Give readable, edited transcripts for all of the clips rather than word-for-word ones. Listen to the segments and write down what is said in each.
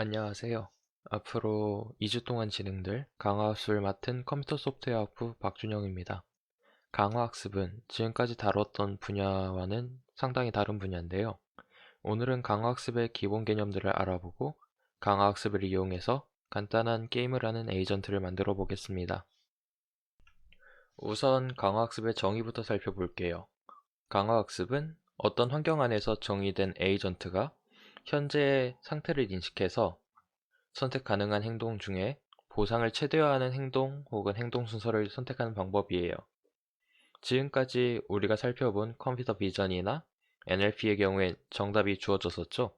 안녕하세요. 앞으로 2주 동안 진행될 강화학습을 맡은 컴퓨터 소프트웨어 학부 박준영입니다. 강화학습은 지금까지 다뤘던 분야와는 상당히 다른 분야인데요. 오늘은 강화학습의 기본 개념들을 알아보고 강화학습을 이용해서 간단한 게임을 하는 에이전트를 만들어 보겠습니다. 우선 강화학습의 정의부터 살펴볼게요. 강화학습은 어떤 환경 안에서 정의된 에이전트가 현재의 상태를 인식해서 선택 가능한 행동 중에 보상을 최대화하는 행동 혹은 행동 순서를 선택하는 방법이에요. 지금까지 우리가 살펴본 컴퓨터 비전이나 NLP의 경우엔 정답이 주어졌었죠.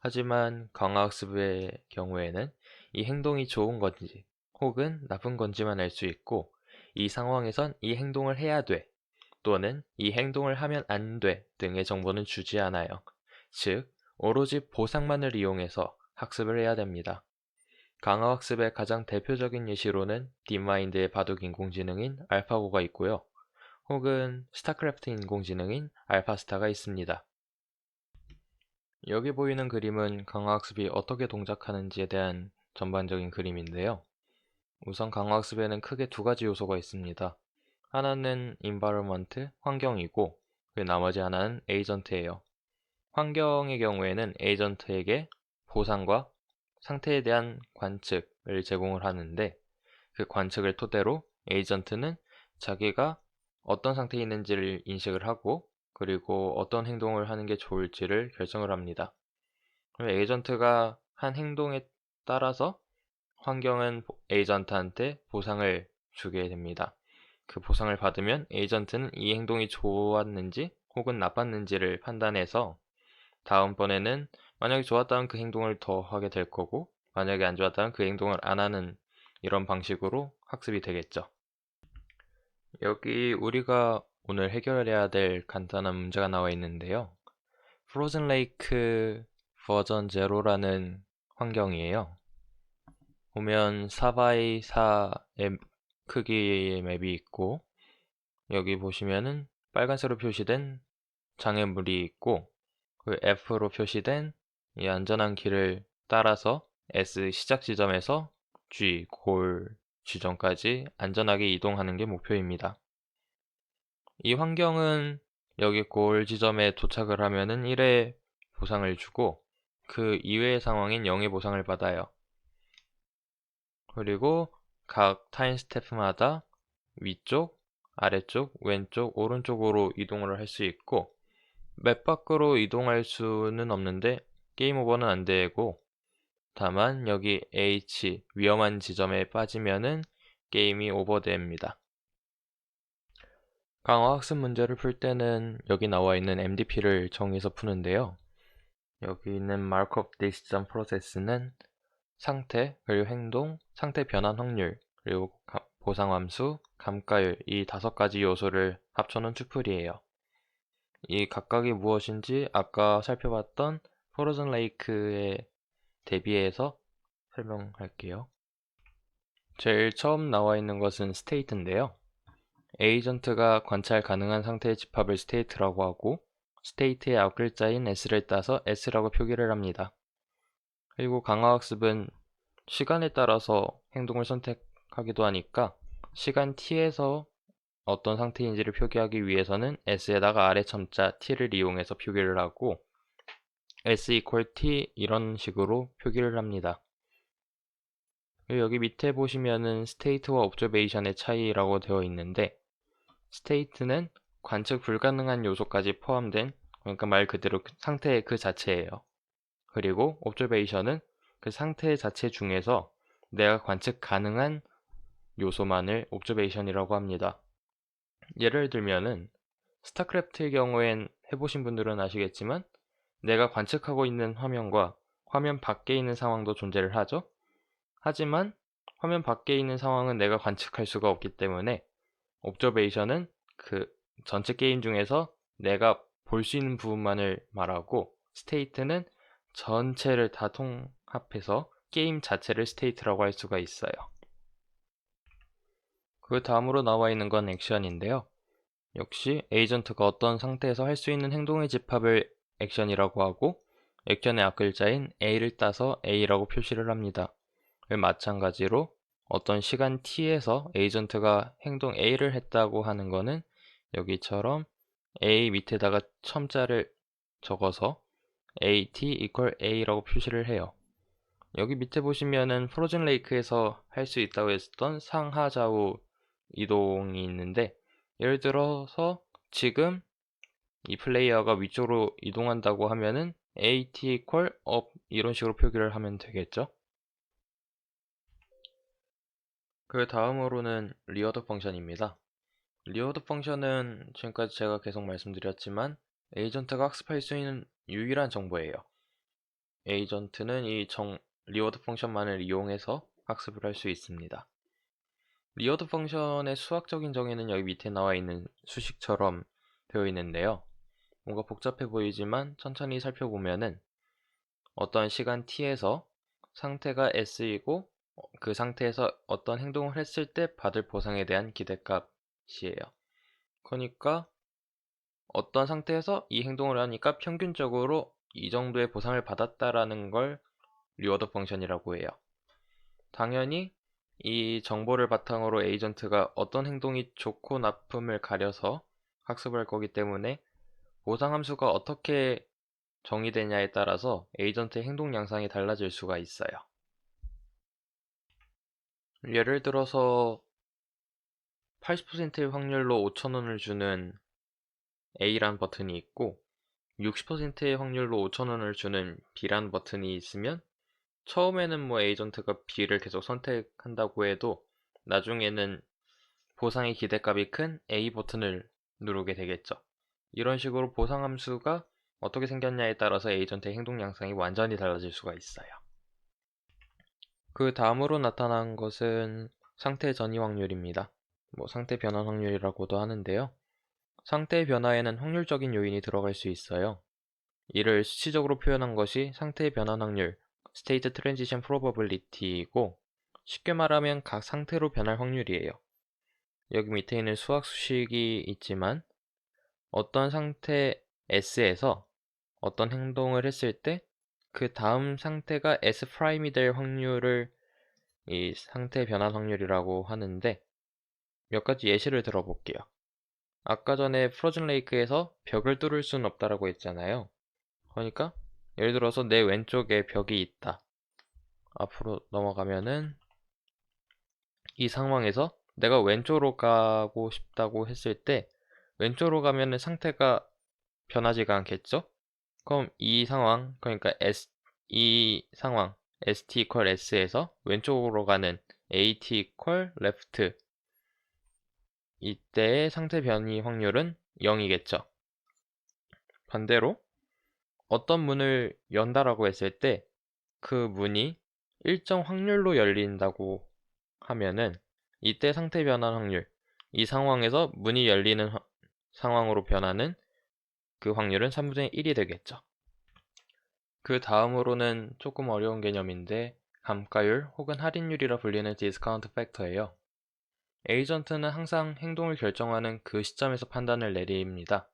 하지만 강화학습의 경우에는 이 행동이 좋은 건지 혹은 나쁜 건지만 알 수 있고, 이 상황에선 이 행동을 해야 돼 또는 이 행동을 하면 안 돼 등의 정보는 주지 않아요. 즉, 오로지 보상만을 이용해서 학습을 해야 됩니다. 강화학습의 가장 대표적인 예시로는 딥마인드의 바둑 인공지능인 알파고가 있고요. 혹은 스타크래프트 인공지능인 알파스타가 있습니다. 여기 보이는 그림은 강화학습이 어떻게 동작하는지에 대한 전반적인 그림인데요. 우선 강화학습에는 크게 두 가지 요소가 있습니다. 하나는 environment, 환경이고, 그 나머지 하나는 에이전트예요. 환경의 경우에는 에이전트에게 보상과 상태에 대한 관측을 제공을 하는데, 그 관측을 토대로 에이전트는 자기가 어떤 상태에 있는지를 인식을 하고, 그리고 어떤 행동을 하는 게 좋을지를 결정을 합니다. 그럼 에이전트가 한 행동에 따라서 환경은 에이전트한테 보상을 주게 됩니다. 그 보상을 받으면 에이전트는 이 행동이 좋았는지 혹은 나빴는지를 판단해서 다음번에는 만약에 좋았다면 그 행동을 더 하게 될 거고, 만약에 안 좋았다면 그 행동을 안 하는, 이런 방식으로 학습이 되겠죠. 여기 우리가 오늘 해결해야 될 간단한 문제가 나와 있는데요. 프로즌 레이크 버전 제로라는 환경이에요. 보면 4x4의 크기의 맵이 있고, 여기 보시면은 빨간색으로 표시된 장애물이 있고, 그 F로 표시된 이 안전한 길을 따라서 S 시작 지점에서 G 골 지점까지 안전하게 이동하는 게 목표입니다. 이 환경은 여기 골 지점에 도착을 하면은 1회 보상을 주고, 그 이외의 상황인 0의 보상을 받아요. 그리고 각 타임 스텝마다 위쪽, 아래쪽, 왼쪽, 오른쪽으로 이동을 할 수 있고, 맵 밖으로 이동할 수는 없는데 게임 오버는 안 되고, 다만 여기 H 위험한 지점에 빠지면은 게임이 오버됩니다. 강화학습 문제를 풀 때는 여기 나와 있는 MDP를 정의해서 푸는데요. 여기 있는 Markov Decision Process는 상태, 그리고 행동, 상태 변환 확률, 그리고 보상함수, 감가율, 이 5가지 요소를 합쳐놓은 튜플이에요. 이 각각이 무엇인지 아까 살펴봤던 포로즌 레이크에 대비해서 설명할게요. 제일 처음 나와 있는 것은 스테이트인데요. 에이전트가 관찰 가능한 상태의 집합을 스테이트라고 하고, 스테이트의 앞글자인 s를 따서 s라고 표기를 합니다. 그리고 강화학습은 시간에 따라서 행동을 선택하기도 하니까 시간 t에서 어떤 상태인지를 표기하기 위해서는 s에다가 아래 첨자 t를 이용해서 표기를 하고, s equal t 이런 식으로 표기를 합니다. 여기 밑에 보시면은 스테이트와 옵저베이션의 차이라고 되어 있는데, 스테이트는 관측 불가능한 요소까지 포함된, 그러니까 말 그대로 상태의 그 자체예요. 그리고 옵저베이션은 그 상태 자체 중에서 내가 관측 가능한 요소만을 옵저베이션이라고 합니다. 예를 들면은 스타크래프트의 경우엔 해보신 분들은 아시겠지만, 내가 관측하고 있는 화면과 화면 밖에 있는 상황도 존재를 하죠. 하지만 화면 밖에 있는 상황은 내가 관측할 수가 없기 때문에 옵저베이션은 그 전체 게임 중에서 내가 볼 수 있는 부분만을 말하고, 스테이트는 전체를 다 통합해서 게임 자체를 스테이트라고 할 수가 있어요. 그 다음으로 나와 있는 건 액션인데요. 역시 에이전트가 어떤 상태에서 할 수 있는 행동의 집합을 액션이라고 하고, 액션의 앞글자인 A를 따서 A라고 표시를 합니다. 마찬가지로 어떤 시간 t에서 에이전트가 행동 A를 했다고 하는 거는 여기처럼 A 밑에다가 첨자를 적어서 AT equal A라고 표시를 해요. 여기 밑에 보시면은 프로즌 레이크에서 할 수 있다고 했었던 상하 좌우 이동이 있는데, 예를 들어서 지금 이 플레이어가 위쪽으로 이동한다고 하면은 AT equal up 이런 식으로 표기를 하면 되겠죠. 그 다음으로는 리워드 펑션입니다. 리워드 펑션은 지금까지 제가 계속 말씀드렸지만 에이전트가 학습할 수 있는 유일한 정보예요. 에이전트는 이 리워드 펑션만을 이용해서 학습을 할 수 있습니다. 리워드 펑션의 수학적인 정의는 여기 밑에 나와 있는 수식처럼 되어 있는데요. 뭔가 복잡해 보이지만 천천히 살펴보면은 어떤 시간 t에서 상태가 s이고 그 상태에서 어떤 행동을 했을 때 받을 보상에 대한 기대값이에요. 그러니까 어떤 상태에서 이 행동을 하니까 평균적으로 이 정도의 보상을 받았다라는 걸 리워드 펑션이라고 해요. 당연히 이 정보를 바탕으로 에이전트가 어떤 행동이 좋고 나쁨을 가려서 학습할 거기 때문에 보상 함수가 어떻게 정의되냐에 따라서 에이전트의 행동 양상이 달라질 수가 있어요. 예를 들어서 80%의 확률로 5,000원을 주는 A란 버튼이 있고 60%의 확률로 5,000원을 주는 B란 버튼이 있으면 처음에는 뭐 에이전트가 B를 계속 선택한다고 해도 나중에는 보상의 기대값이 큰 A 버튼을 누르게 되겠죠. 이런 식으로 보상 함수가 어떻게 생겼냐에 따라서 에이전트의 행동 양상이 완전히 달라질 수가 있어요. 그 다음으로 나타난 것은 상태 전이 확률입니다. 상태 변환 확률이라고도 하는데요. 상태 변화에는 확률적인 요인이 들어갈 수 있어요. 이를 수치적으로 표현한 것이 상태 변환 확률, State Transition Probability이고, 쉽게 말하면 각 상태로 변할 확률이에요. 여기 밑에 있는 수학 수식이 있지만 어떤 상태 S에서 어떤 행동을 했을 때 그 다음 상태가 S'이 될 확률을 이 상태 변환 확률이라고 하는데, 몇 가지 예시를 들어볼게요. 아까 전에 프로즌 레이크에서 벽을 뚫을 수는 없다라고 했잖아요. 그러니까 예를 들어서 내 왼쪽에 벽이 있다. 앞으로 넘어가면은 이 상황에서 내가 왼쪽으로 가고 싶다고 했을 때 왼쪽으로 가면은 상태가 변하지가 않겠죠? 그럼 이 상황, 그러니까 이 상황 ST equal S에서 왼쪽으로 가는 AT equal left, 이때의 상태 변이 확률은 0이겠죠. 반대로 어떤 문을 연다라고 했을 때 그 문이 일정 확률로 열린다고 하면은 이때 상태 변환 확률, 이 상황에서 문이 열리는 상황으로 변하는 그 확률은 3분의 1이 되겠죠. 그 다음으로는 조금 어려운 개념인데 감가율 혹은 할인율이라 불리는 디스카운트 팩터예요. 에이전트는 항상 행동을 결정하는 그 시점에서 판단을 내립니다.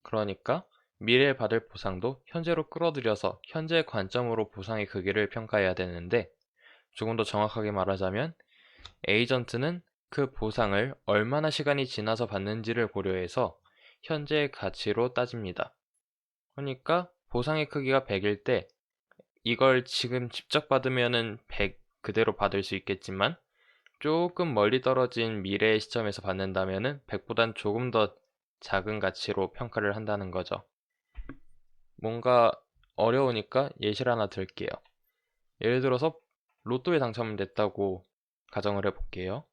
그러니까 미래에 받을 보상도 현재로 끌어들여서 현재 관점으로 보상의 크기를 평가해야 되는데, 조금 더 정확하게 말하자면 에이전트는 그 보상을 얼마나 시간이 지나서 받는지를 고려해서 현재의 가치로 따집니다. 그러니까 보상의 크기가 100일 때 이걸 지금 직접 받으면은 100 그대로 받을 수 있겠지만 조금 멀리 떨어진 미래의 시점에서 받는다면은 100보단 조금 더 작은 가치로 평가를 한다는 거죠. 뭔가 어려우니까 예시를 하나 들게요. 예를 들어서 로또에 당첨됐다고 가정을 해볼게요.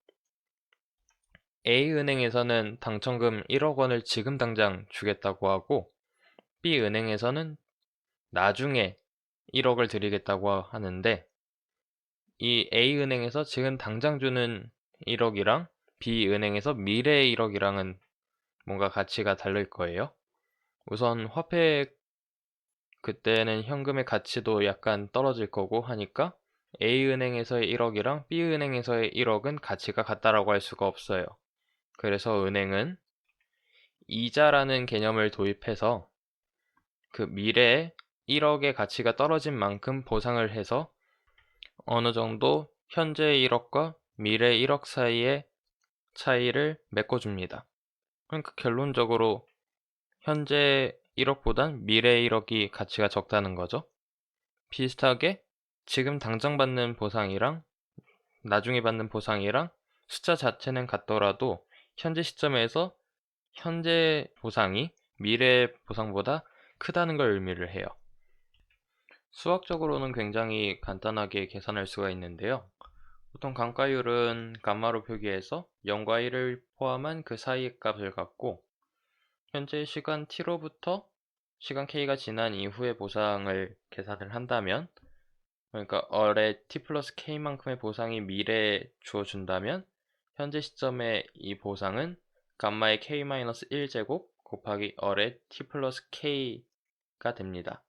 A은행에서는 당첨금 1억 원을 지금 당장 주겠다고 하고 B은행에서는 나중에 1억을 드리겠다고 하는데, 이 A은행에서 지금 당장 주는 1억이랑 B은행에서 미래의 1억이랑은 뭔가 가치가 다를 거예요. 우선 화폐 그때는 현금의 가치도 약간 떨어질 거고 하니까 A은행에서의 1억이랑 B은행에서의 1억은 가치가 같다라고 할 수가 없어요. 그래서 은행은 이자라는 개념을 도입해서 그 미래에 1억의 가치가 떨어진 만큼 보상을 해서 어느 정도 현재 1억과 미래 1억 사이의 차이를 메꿔줍니다. 그러니까 결론적으로 현재 1억보단 미래 1억이 가치가 적다는 거죠. 비슷하게 지금 당장 받는 보상이랑 나중에 받는 보상이랑 숫자 자체는 같더라도 현재 시점에서 현재 보상이 미래 보상보다 크다는 걸 의미를 해요. 수학적으로는 굉장히 간단하게 계산할 수가 있는데요. 보통 감가율은 감마로 표기해서 0과 1을 포함한 그 사이의 값을 갖고 현재 시간 t로부터 시간 k가 지난 이후의 보상을 계산을 한다면, 그러니까 어뢰 t 플러스 k만큼의 보상이 미래에 주어준다면 현재 시점의 이 보상은 감마의 k-1제곱 곱하기 어뢰 t 플러스 k가 됩니다.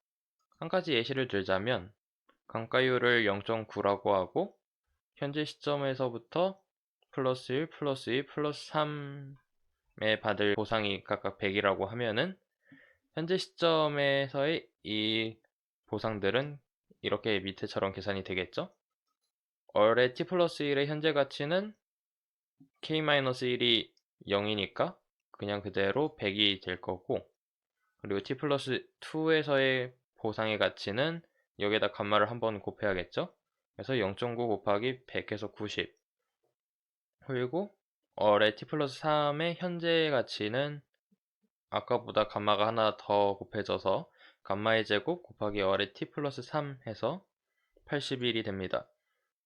한 가지 예시를 들자면 감가율을 0.9라고 하고 현재 시점에서부터 플러스 1, 플러스 2, 플러스 3에 받을 보상이 각각 100이라고 하면은 현재 시점에서의 이 보상들은 이렇게 밑에처럼 계산이 되겠죠? 어뢰 t 플러스 1의 현재 가치는 k-1이 0이니까 그냥 그대로 100이 될 거고, 그리고 t 플러스 2에서의 보상의 가치는 여기에다 감마를 한번 곱해야겠죠? 그래서 0.9 곱하기 100해서 90. 그리고 어뢰 t 플러스 3의 현재 가치는 아까보다 감마가 하나 더 곱해져서 감마의 제곱 곱하기 어뢰 t 플러스 3 해서 81이 됩니다.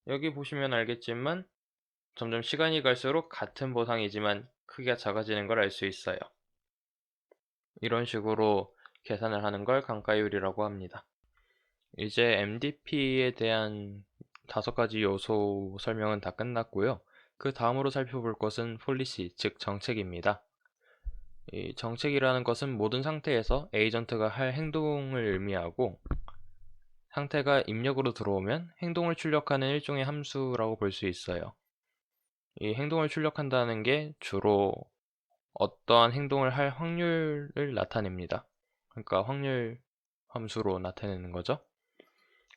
여기 보시면 알겠지만 점점 시간이 갈수록 같은 보상이지만 크기가 작아지는 걸 알 수 있어요. 이런 식으로 계산을 하는 걸 감가율이라고 합니다. 이제 MDP에 대한 5가지 요소 설명은 다 끝났고요. 그 다음으로 살펴볼 것은 폴리시, 즉 정책입니다. 이 정책이라는 것은 모든 상태에서 에이전트가 할 행동을 의미하고, 상태가 입력으로 들어오면 행동을 출력하는 일종의 함수라고 볼 수 있어요. 이 행동을 출력한다는 게 주로 어떠한 행동을 할 확률을 나타냅니다. 그러니까 확률 함수로 나타내는 거죠.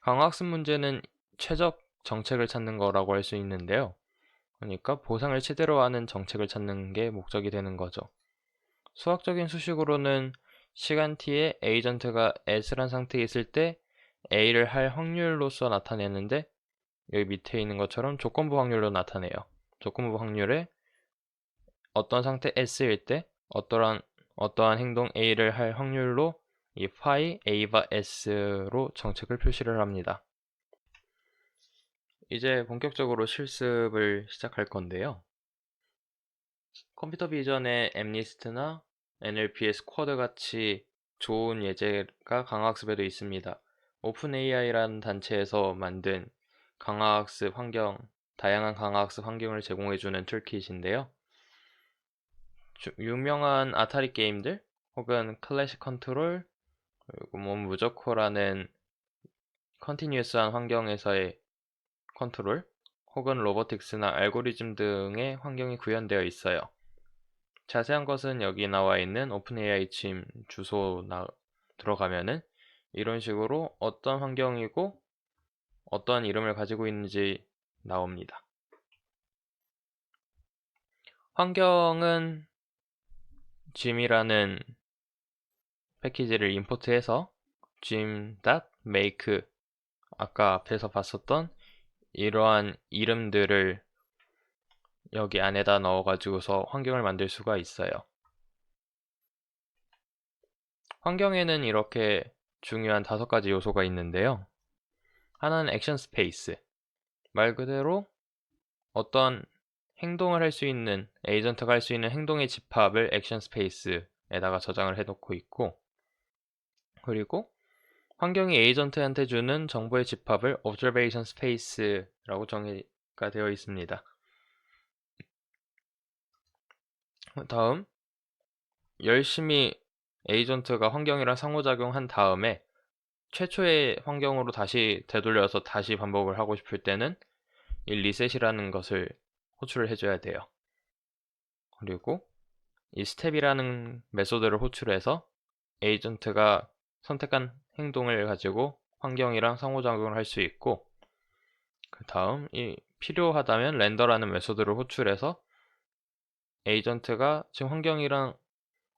강화학습 문제는 최적 정책을 찾는 거라고 할 수 있는데요. 그러니까 보상을 최대로 하는 정책을 찾는 게 목적이 되는 거죠. 수학적인 수식으로는 시간 t에 에이전트가 S란 상태에 있을 때 A를 할 확률로서 나타내는데, 여기 밑에 있는 것처럼 조건부 확률로 나타내요. 조건부 확률에 어떤 상태 S일 때 어떠한 행동 A를 할 확률로 이 파이 A바 S로 정책을 표시를 합니다. 이제 본격적으로 실습을 시작할 건데요. 컴퓨터 비전의 MNIST나 NLP의 쿼드 같이 좋은 예제가 강화학습에도 있습니다. 오픈AI라는 단체에서 만든 강화학습 환경, 다양한 강화학습 환경을 제공해주는 툴킷인데요. 유명한 아타리 게임들 혹은 클래식 컨트롤, 그리고 무저코라는 컨티뉴어스한 환경에서의 컨트롤, 혹은 로보틱스나 알고리즘 등의 환경이 구현되어 있어요. 자세한 것은 여기 나와 있는 오픈AI 짐 주소 들어가면은 이런 식으로 어떤 환경이고 어떤 이름을 가지고 있는지 나옵니다. 환경은 짐이라는 패키지를 임포트해서 gym.make, 아까 앞에서 봤었던 이러한 이름들을 여기 안에다 넣어가지고서 환경을 만들 수가 있어요. 환경에는 이렇게 중요한 5가지 요소가 있는데요. 하나는 액션 스페이스, 말 그대로 어떤 행동을 할 수 있는, 에이전트가 할 수 있는 행동의 집합을 액션 스페이스에다가 저장을 해놓고 있고, 그리고 환경이 에이전트한테 주는 정보의 집합을 observation space라고 정의가 되어 있습니다. 다음, 열심히 에이전트가 환경이랑 상호작용한 다음에 최초의 환경으로 다시 되돌려서 다시 반복을 하고 싶을 때는 이 리셋이라는 것을 호출을 해줘야 돼요. 그리고 이 스텝이라는 메소드를 호출해서 에이전트가 선택한 행동을 가지고 환경이랑 상호작용을 할 수 있고, 그 다음 필요하다면 렌더라는 메소드를 호출해서 에이전트가 지금 환경이랑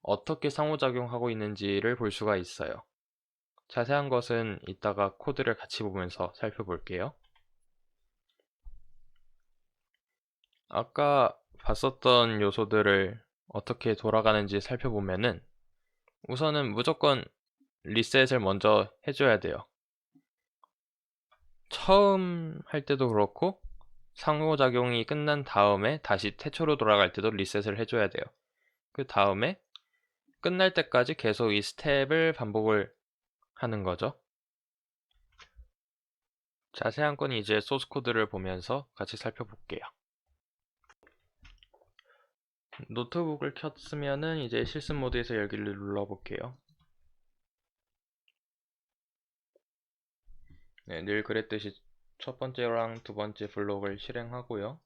어떻게 상호작용하고 있는지를 볼 수가 있어요. 자세한 것은 이따가 코드를 같이 보면서 살펴볼게요. 아까 봤었던 요소들을 어떻게 돌아가는지 살펴보면은 우선은 무조건 리셋을 먼저 해줘야 돼요. 처음 할 때도 그렇고 상호작용이 끝난 다음에 다시 태초로 돌아갈 때도 리셋을 해줘야 돼요. 그 다음에 끝날 때까지 계속 이 스텝을 반복을 하는 거죠. 자세한 건 이제 소스 코드를 보면서 같이 살펴볼게요. 노트북을 켰으면은 이제 실습 모드에서 열기를 눌러볼게요. 네, 늘 그랬듯이 첫 번째랑 두 번째 블록을 실행하고요.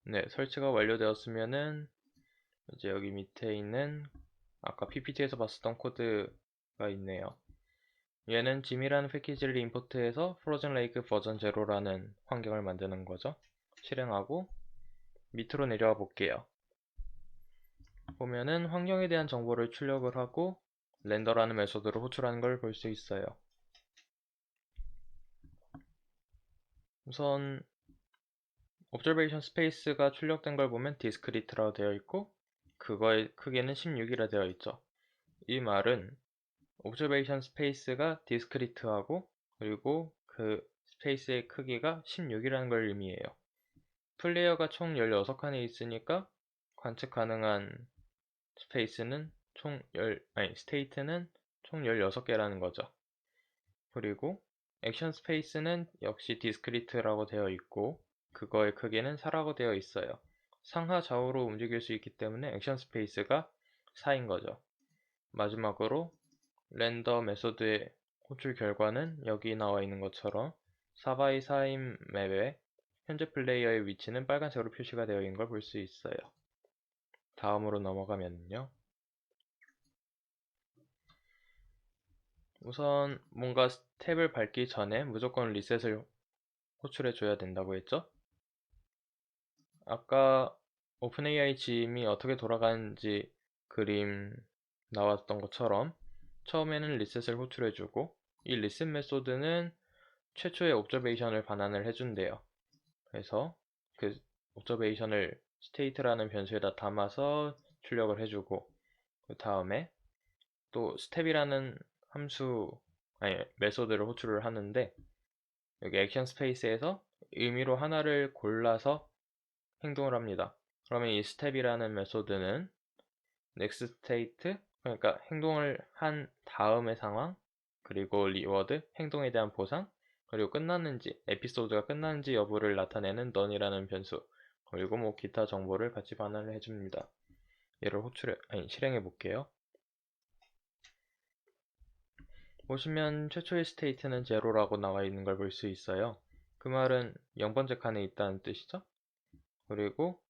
네, 설치가 완료되었으면은 이제 여기 밑에 있는 아까 PPT에서 봤었던 코드가 있네요. 얘는 짐이라는 패키지를 임포트해서 프로즌 레이크 버전 0라는 환경을 만드는 거죠. 실행하고 밑으로 내려와 볼게요. 보면은 환경에 대한 정보를 출력을 하고 렌더라는 메소드로 호출하는 걸 볼 수 있어요. 우선 옵저베이션 스페이스가 출력된 걸 보면 디스크리트라고 되어 있고 그거의 크기는 16이라 되어 있죠. 이 말은 옵저베이션 스페이스가 디스크리트하고 그리고 그 스페이스의 크기가 16이라는 걸 의미해요. 플레이어가 총 16칸에 있으니까 관측 가능한 스테이트는 총 16개라는 거죠. 그리고 액션 스페이스는 역시 디스크리트라고 되어 있고 그거의 크기는 4라고 되어 있어요. 상하 좌우로 움직일 수 있기 때문에 액션 스페이스가 4인 거죠. 마지막으로 렌더 메소드의 호출 결과는 여기 나와 있는 것처럼 4x4인 맵에 현재 플레이어의 위치는 빨간색으로 표시가 되어 있는 걸 볼 수 있어요. 다음으로 넘어가면요. 우선 뭔가 스텝을 밟기 전에 무조건 리셋을 호출해 줘야 된다고 했죠? 아까 오픈AI 짐이 어떻게 돌아가는지 그림 나왔던 것처럼 처음에는 리셋을 호출해 주고 이 리셋 메소드는 최초의 옵저베이션을 반환을 해준대요. 그래서 그 옵저베이션을 state라는 변수에다 담아서 출력을 해주고 그 다음에 또 step이라는 메소드를 호출을 하는데 여기 액션 스페이스에서 의미로 하나를 골라서 행동을 합니다. 그러면 이 step이라는 메소드는 next state 그러니까 행동을 한 다음의 상황 그리고 리워드 행동에 대한 보상 그리고 끝났는지 에피소드가 끝났는지 여부를 나타내는 none이라는 변수 그리고 뭐 기타 정보를 같이 반환을 해줍니다. 얘를 실행해 볼게요. 보시면 최초의 스테이트는 제로라고 나와 있는 걸 볼 수 있어요. 그 말은 0번째 칸에 있다는 뜻이죠. 그리고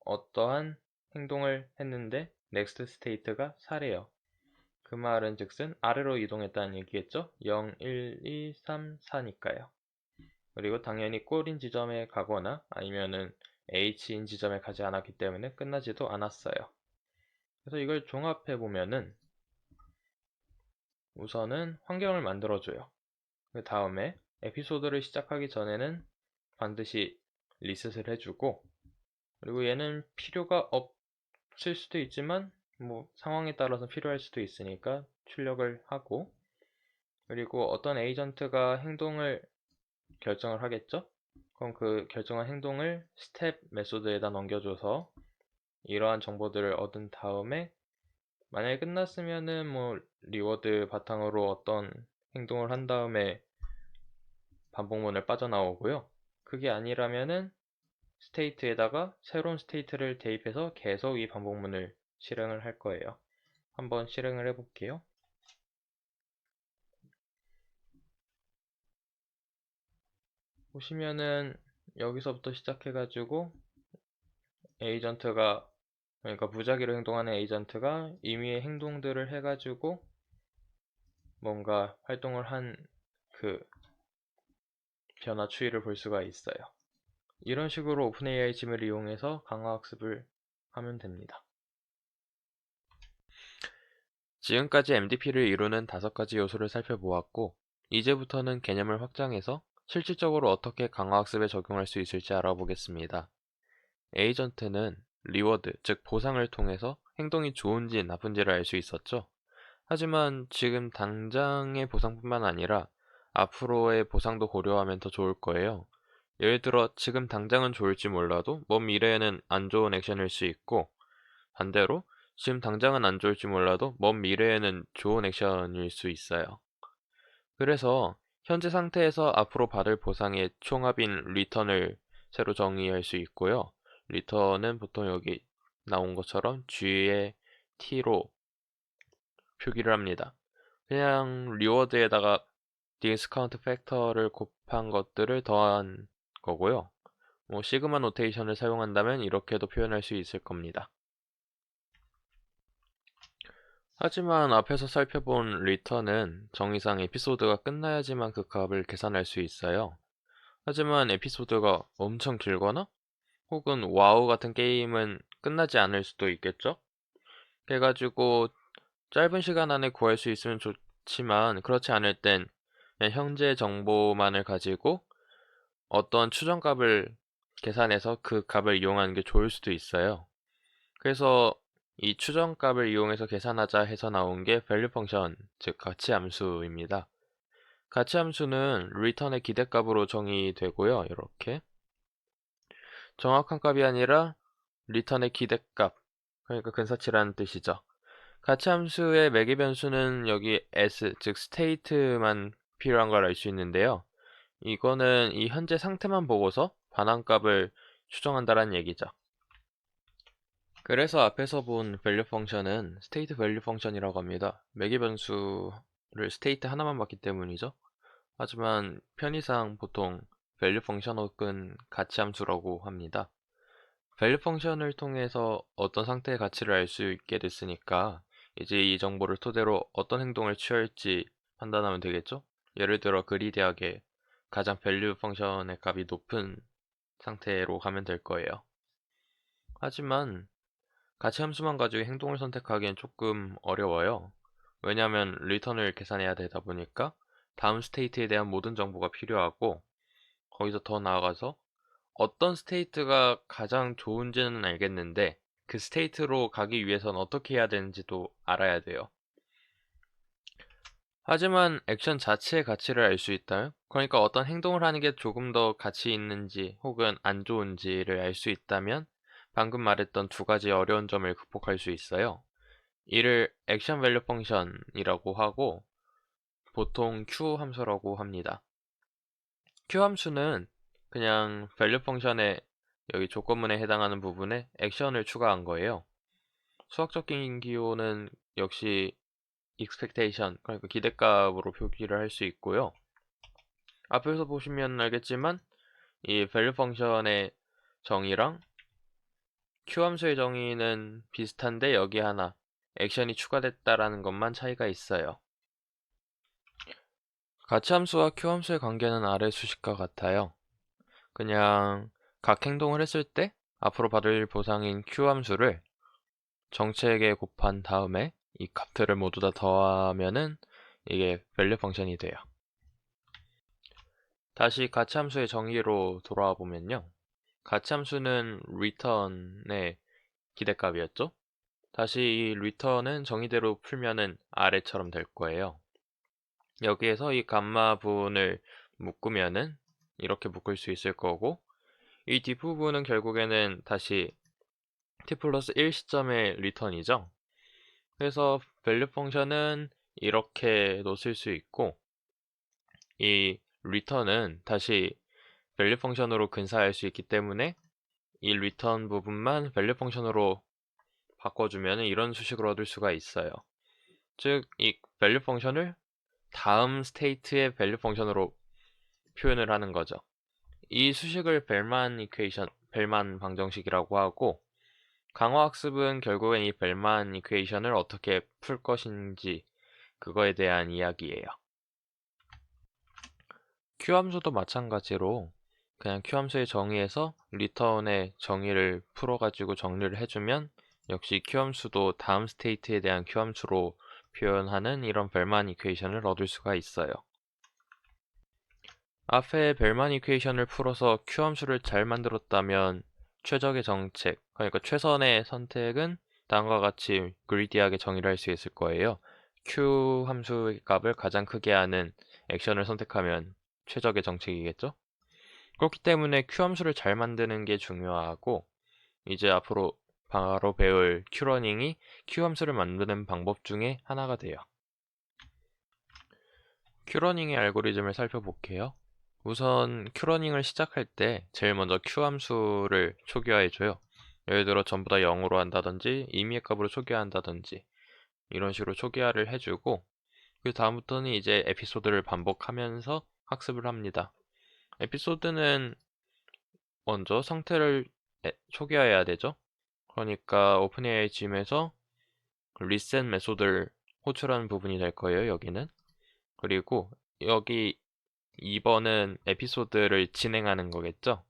어떠한 행동을 했는데 next state가 4래요. 그 말은 즉슨 아래로 이동했다는 얘기겠죠. 0, 1, 2, 3, 4니까요. 그리고 당연히 꼴인 지점에 가거나 아니면은 H인 지점에 가지 않았기 때문에 끝나지도 않았어요. 그래서 이걸 종합해 보면은 우선은 환경을 만들어줘요. 그 다음에 에피소드를 시작하기 전에는 반드시 리셋을 해주고 그리고 얘는 필요가 없을 수도 있지만 뭐 상황에 따라서 필요할 수도 있으니까 출력을 하고 그리고 어떤 에이전트가 행동을 결정을 하겠죠? 그럼 그 결정한 행동을 스텝 메소드에다 넘겨줘서 이러한 정보들을 얻은 다음에 만약에 끝났으면은 뭐 리워드 바탕으로 어떤 행동을 한 다음에 반복문을 빠져나오고요. 그게 아니라면은 스테이트에다가 새로운 스테이트를 대입해서 계속 이 반복문을 실행을 할 거예요. 한번 실행을 해볼게요. 보시면은 여기서부터 시작해가지고 에이전트가, 그러니까 무작위로 행동하는 에이전트가 임의의 행동들을 해가지고 뭔가 활동을 한 그 변화 추이를 볼 수가 있어요. 이런 식으로 오픈AI 짐을 이용해서 강화학습을 하면 됩니다. 지금까지 MDP를 이루는 5가지 요소를 살펴보았고, 이제부터는 개념을 확장해서 실질적으로 어떻게 강화학습에 적용할 수 있을지 알아보겠습니다. 에이전트는 리워드, 즉 보상을 통해서 행동이 좋은지 나쁜지를 알 수 있었죠. 하지만 지금 당장의 보상뿐만 아니라 앞으로의 보상도 고려하면 더 좋을 거예요. 예를 들어 지금 당장은 좋을지 몰라도 먼 미래에는 안 좋은 액션일 수 있고, 반대로 지금 당장은 안 좋을지 몰라도 먼 미래에는 좋은 액션일 수 있어요. 그래서 현재 상태에서 앞으로 받을 보상의 총합인 리턴을 새로 정의할 수 있고요. 리턴은 보통 여기 나온 것처럼 G의 T로 표기를 합니다. 그냥 리워드에다가 디스카운트 팩터를 곱한 것들을 더한 거고요. 시그마 노테이션을 사용한다면 이렇게도 표현할 수 있을 겁니다. 하지만 앞에서 살펴본 리턴은 정의상 에피소드가 끝나야지만 그 값을 계산할 수 있어요. 하지만 에피소드가 엄청 길거나 혹은 와우 같은 게임은 끝나지 않을 수도 있겠죠? 그래가지고 짧은 시간 안에 구할 수 있으면 좋지만 그렇지 않을 땐 그냥 현재 정보만을 가지고 어떤 추정값을 계산해서 그 값을 이용하는 게 좋을 수도 있어요. 그래서 이 추정값을 이용해서 계산하자 해서 나온 게 value 펑션, 즉 가치함수입니다. 가치함수는 return의 기대값으로 정의되고요. 이렇게 정확한 값이 아니라 return의 기대값, 그러니까 근사치라는 뜻이죠. 가치함수의 매개 변수는 여기 s, 즉 state만 필요한 걸 알 수 있는데요. 이거는 이 현재 상태만 보고서 반환값을 추정한다는 얘기죠. 그래서 앞에서 본 value 펑션은 state value 펑션이라고 합니다. 매개 변수를 state 하나만 받기 때문이죠. 하지만 편의상 보통 value 펑션 혹은 가치함수라고 합니다. value 펑션을 통해서 어떤 상태의 가치를 알 수 있게 됐으니까 이제 이 정보를 토대로 어떤 행동을 취할지 판단하면 되겠죠? 예를 들어 그리디하게 가장 value 펑션의 값이 높은 상태로 가면 될 거예요. 하지만 가치함수만 가지고 행동을 선택하기엔 조금 어려워요. 왜냐하면 리턴을 계산해야 되다 보니까 다음 스테이트에 대한 모든 정보가 필요하고, 거기서 더 나아가서 어떤 스테이트가 가장 좋은지는 알겠는데 그 스테이트로 가기 위해선 어떻게 해야 되는지도 알아야 돼요. 하지만 액션 자체의 가치를 알 수 있다면, 그러니까 어떤 행동을 하는 게 조금 더 가치 있는지 혹은 안 좋은지를 알 수 있다면 방금 말했던 2가지 어려운 점을 극복할 수 있어요. 이를 액션 밸류 펑션이라고 하고 보통 Q 함수라고 합니다. Q 함수는 그냥 밸류 펑션의 여기 조건문에 해당하는 부분에 액션을 추가한 거예요. 수학적인 기호는 역시 expectation, 그러니까 기대값으로 표기를 할 수 있고요. 앞에서 보시면 알겠지만 이 value 펑션의 정의랑 Q 함수의 정의는 비슷한데 여기 하나 액션이 추가됐다라는 것만 차이가 있어요. 가치함수와 Q 함수의 관계는 아래 수식과 같아요. 그냥 각 행동을 했을 때 앞으로 받을 보상인 Q 함수를 정체에게 곱한 다음에 이 값들을 모두 다 더하면은 이게 value 펑션이 돼요. 다시 가치함수의 정의로 돌아와 보면요. 가치함수는 return의 기대값이었죠. 다시 이 return은 정의대로 풀면은 아래처럼 될 거예요. 여기에서 이 감마 부분을 묶으면은 이렇게 묶을 수 있을 거고, 이 뒷부분은 결국에는 다시 t 플러스 1 시점의 return이죠. 그래서 value 펑션은 이렇게도 쓸 수 있고, 이 return은 다시 value 펑션으로 근사할 수 있기 때문에 이 return 부분만 value 펑션으로 바꿔주면 이런 수식을 얻을 수가 있어요. 즉, 이 value 펑션을 다음 스테이트의 value 펑션으로 표현을 하는 거죠. 이 수식을 벨만 방정식이라고 하고, 강화학습은 결국엔 이 벨만 이퀘이션을 어떻게 풀 것인지 그거에 대한 이야기예요. Q 함수도 마찬가지로 그냥 Q 함수의 정의에서 리턴의 정의를 풀어가지고 정리를 해주면 역시 Q 함수도 다음 스테이트에 대한 Q 함수로 표현하는 이런 벨만 이퀘이션을 얻을 수가 있어요. 앞에 벨만 이퀘이션을 풀어서 Q 함수를 잘 만들었다면 최적의 정책, 그러니까 최선의 선택은 다음과 같이 그리디하게 정의를 할 수 있을 거예요. Q 함수의 값을 가장 크게 하는 액션을 선택하면 최적의 정책이겠죠? 그렇기 때문에 Q 함수를 잘 만드는 게 중요하고, 이제 앞으로 바로 배울 Q러닝이 Q 함수를 만드는 방법 중에 하나가 돼요. Q러닝의 알고리즘을 살펴볼게요. 우선 Q러닝을 시작할 때 제일 먼저 Q 함수를 초기화해줘요. 예를 들어 전부 다 0으로 한다든지 임의의 값으로 초기화한다든지 이런 식으로 초기화를 해주고, 그 다음부터는 이제 에피소드를 반복하면서 학습을 합니다. 에피소드는 먼저 상태를 초기화해야 되죠. 그러니까 오픈AI 짐에서 리셋 메소드를 호출하는 부분이 될 거예요, 여기는. 그리고 여기 2번은 에피소드를 진행하는 거겠죠.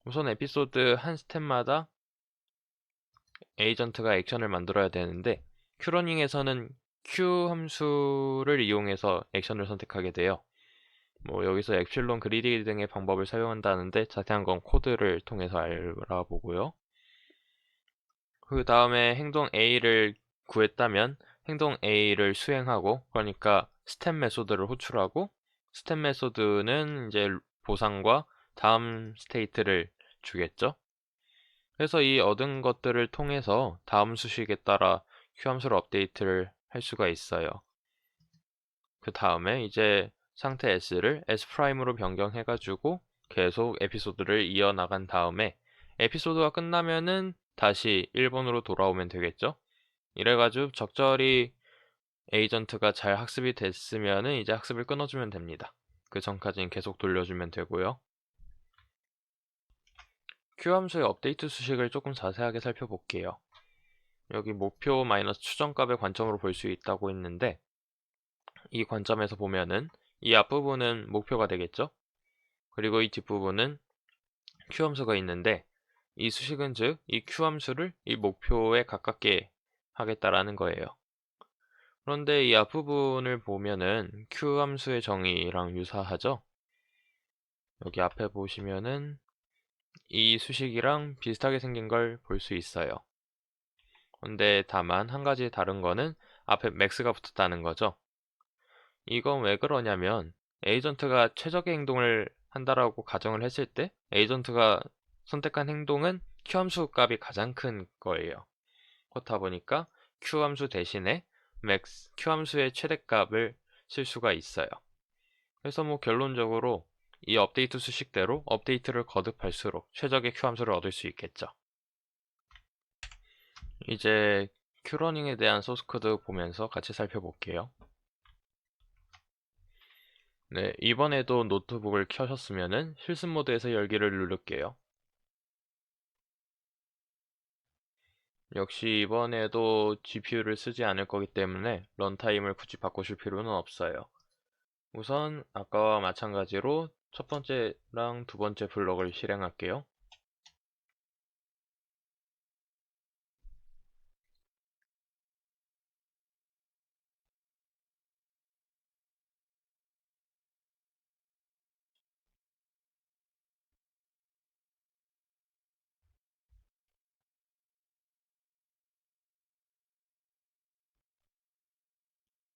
우선 에피소드 한 스텝마다 에이전트가 액션을 만들어야 되는데, 큐러닝에서는 Q 함수를 이용해서 액션을 선택하게 돼요. 뭐 여기서 엡실론 그리디 등의 방법을 사용한다는데 자세한 건 코드를 통해서 알아보고요. 그 다음에 행동 A를 구했다면 행동 A를 수행하고, 그러니까 스텝 메소드를 호출하고, 스텝 메소드는 이제 보상과 다음 스테이트를 주겠죠. 그래서 이 얻은 것들을 통해서 다음 수식에 따라 Q 함수를 업데이트를 할 수가 있어요. 그 다음에 이제 상태 S를 S'으로 변경해가지고 계속 에피소드를 이어나간 다음에 에피소드가 끝나면은 다시 1번으로 돌아오면 되겠죠? 이래가지고 적절히 에이전트가 잘 학습이 됐으면은 이제 학습을 끊어주면 됩니다. 그 전까지는 계속 돌려주면 되고요. Q 함수의 업데이트 수식을 조금 자세하게 살펴볼게요. 여기 목표 마이너스 추정값의 관점으로 볼 수 있다고 했는데, 이 관점에서 보면은 이 앞부분은 목표가 되겠죠? 그리고 이 뒷부분은 Q 함수가 있는데, 이 수식은 즉 이 Q 함수를 이 목표에 가깝게 하겠다라는 거예요. 그런데 이 앞부분을 보면은 Q 함수의 정의랑 유사하죠? 여기 앞에 보시면은 이 수식이랑 비슷하게 생긴 걸 볼 수 있어요. 근데 다만 한 가지 다른 거는 앞에 max가 붙었다는 거죠. 이건 왜 그러냐면 에이전트가 최적의 행동을 한다라고 가정을 했을 때 에이전트가 선택한 행동은 Q 함수 값이 가장 큰 거예요. 그렇다 보니까 Q 함수 대신에 Q 함수의 최대값을 쓸 수가 있어요. 그래서 뭐 결론적으로 이 업데이트 수식대로 업데이트를 거듭할수록 최적의 Q 함수를 얻을 수 있겠죠. 이제 Q러닝에 대한 소스 코드 보면서 같이 살펴볼게요. 네, 이번에도 노트북을 켜셨으면은 실습 모드에서 열기를 누를게요. 역시 이번에도 GPU를 쓰지 않을 거기 때문에 런타임을 굳이 바꾸실 필요는 없어요. 우선 아까와 마찬가지로 첫 번째랑 두 번째 블럭을 실행할게요.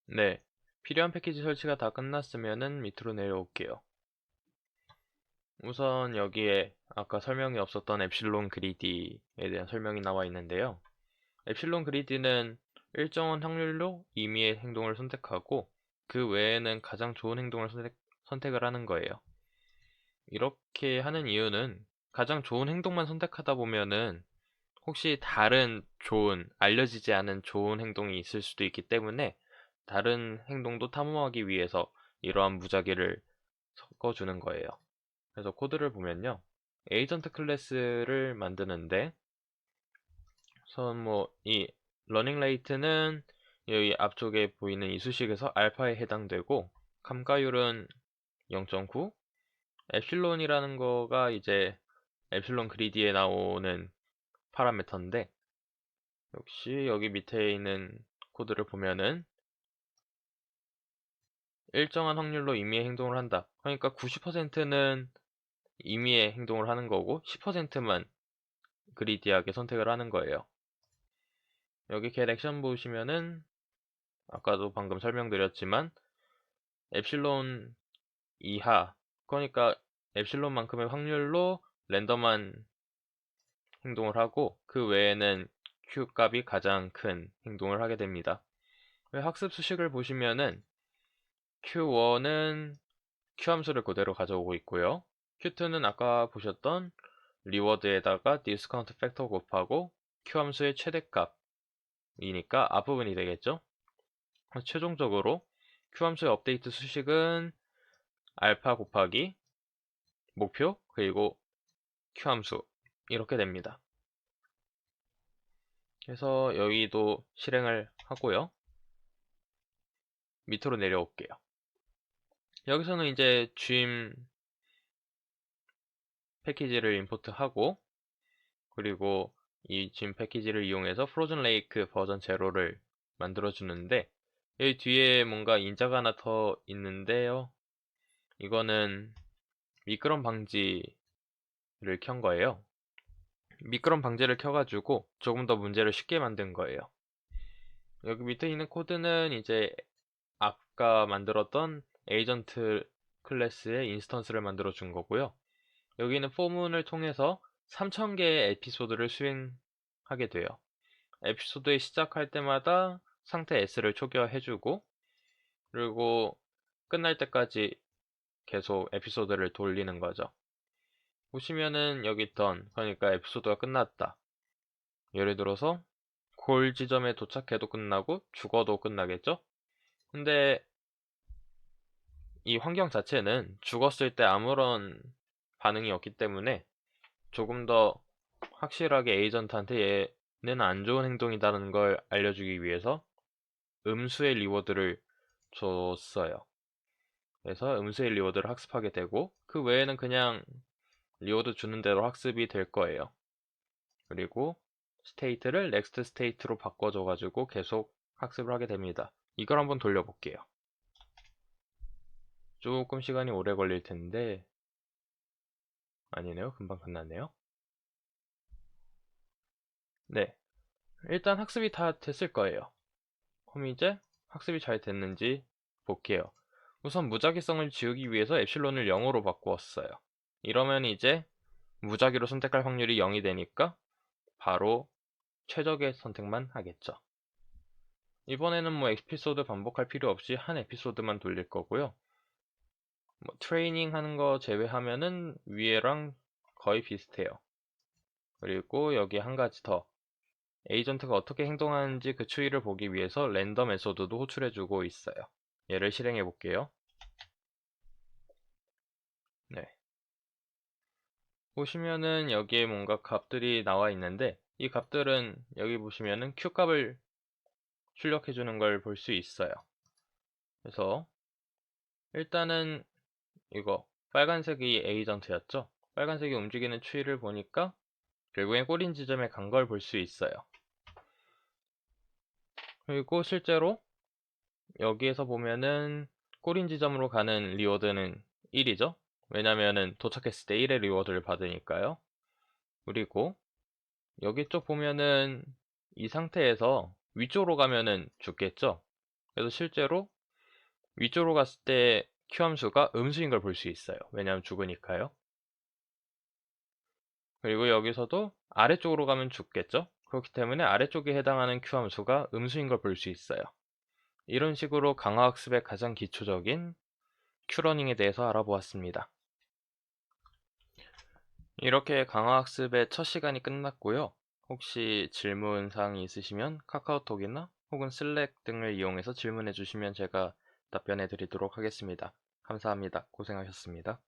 네, 필요한 패키지 설치가 다 끝났으면은 밑으로 내려올게요. 우선 여기에 아까 설명이 없었던 엡실론 그리디에 대한 설명이 나와 있는데요. 엡실론 그리디는 일정한 확률로 임의의 행동을 선택하고 그 외에는 가장 좋은 행동을 선택을 하는 거예요. 이렇게 하는 이유는 가장 좋은 행동만 선택하다 보면은 혹시 다른 알려지지 않은 좋은 행동이 있을 수도 있기 때문에 다른 행동도 탐험하기 위해서 이러한 무작위를 섞어주는 거예요. 그래서 코드를 보면요. 에이전트 클래스를 만드는데 우선 이 러닝 레이트는 여기 앞쪽에 보이는 이 수식에서 알파에 해당되고 감가율은 0.9, 엡실론이라는 거가 이제 엡실론 그리디에 나오는 파라미터인데 역시 여기 밑에 있는 코드를 보면은 일정한 확률로 임의의 행동을 한다. 그러니까 90%는 임의의 행동을 하는 거고 10%만 그리디하게 선택을 하는 거예요. 여기 get 액션 보시면은 아까도 방금 설명드렸지만 엡실론 이하, 그러니까 엡실론만큼의 확률로 랜덤한 행동을 하고 그 외에는 Q 값이 가장 큰 행동을 하게 됩니다. 학습 수식을 보시면은 Q1은 Q 함수를 그대로 가져오고 있고요. Q2는 아까 보셨던 리워드에다가 디스카운트 팩터 곱하고 Q 함수의 최대값이니까 앞부분이 되겠죠. 최종적으로 Q 함수의 업데이트 수식은 알파 곱하기 목표 그리고 Q 함수 이렇게 됩니다. 그래서 여기도 실행을 하고요. 밑으로 내려올게요. 여기서는 이제 gym 패키지를 임포트하고 그리고 이 gym 패키지를 이용해서 프로즌 레이크 버전 제로를 만들어 주는데 여기 뒤에 뭔가 인자가 하나 더 있는데요. 이거는 미끄럼 방지를 켠 거예요. 미끄럼 방지를 켜가지고 조금 더 문제를 쉽게 만든 거예요. 여기 밑에 있는 코드는 이제 아까 만들었던 에이전트 클래스의 인스턴스를 만들어 준 거고요. 여기는 포문을 통해서 3000개의 에피소드를 수행하게 돼요. 에피소드에 시작할 때마다 상태 S를 초기화해주고 그리고 끝날 때까지 계속 에피소드를 돌리는 거죠. 보시면은 여기 있던 그러니까 에피소드가 끝났다. 예를 들어서 골 지점에 도착해도 끝나고 죽어도 끝나겠죠? 근데 이 환경 자체는 죽었을 때 아무런 반응이 없기 때문에 조금 더 확실하게 에이전트한테 얘는 안 좋은 행동이다라는 걸 알려주기 위해서 음수의 리워드를 줬어요. 그래서 음수의 리워드를 학습하게 되고 그 외에는 그냥 리워드 주는 대로 학습이 될 거예요. 그리고 스테이트를 넥스트 스테이트로 바꿔줘가지고 계속 학습을 하게 됩니다. 이걸 한번 돌려볼게요. 조금 시간이 오래 걸릴 텐데 아니네요. 금방 끝났네요. 네, 일단 학습이 다 됐을 거예요. 그럼 이제 학습이 잘 됐는지 볼게요. 우선 무작위성을 지우기 위해서 엡실론을 0으로 바꾸었어요. 이러면 이제 무작위로 선택할 확률이 0이 되니까 바로 최적의 선택만 하겠죠. 이번에는 에피소드 반복할 필요 없이 한 에피소드만 돌릴 거고요. 트레이닝 하는 거 제외하면은 위에랑 거의 비슷해요. 그리고 여기 한 가지 더. 에이전트가 어떻게 행동하는지 그 추이를 보기 위해서 랜덤 에소드도 호출해주고 있어요. 얘를 실행해 볼게요. 네. 보시면은 여기에 뭔가 값들이 나와 있는데 이 값들은 여기 보시면은 Q 값을 출력해 주는 걸 볼 수 있어요. 그래서 일단은 이거 빨간색이 에이전트였죠. 빨간색이 움직이는 추이를 보니까 결국엔 꼬린 지점에 간 걸 볼 수 있어요. 그리고 실제로 여기에서 보면은 꼬린 지점으로 가는 리워드는 1이죠. 왜냐면은 도착했을 때 1의 리워드를 받으니까요. 그리고 여기 쪽 보면은 이 상태에서 위쪽으로 가면은 죽겠죠. 그래서 실제로 위쪽으로 갔을 때 Q 함수가 음수인 걸 볼 수 있어요. 왜냐하면 죽으니까요. 그리고 여기서도 아래쪽으로 가면 죽겠죠. 그렇기 때문에 아래쪽에 해당하는 Q 함수가 음수인 걸 볼 수 있어요. 이런 식으로 강화학습의 가장 기초적인 Q러닝에 대해서 알아보았습니다. 이렇게 강화학습의 첫 시간이 끝났고요. 혹시 질문사항이 있으시면 카카오톡이나 혹은 슬랙 등을 이용해서 질문해 주시면 제가 답변해 드리도록 하겠습니다. 감사합니다. 고생하셨습니다.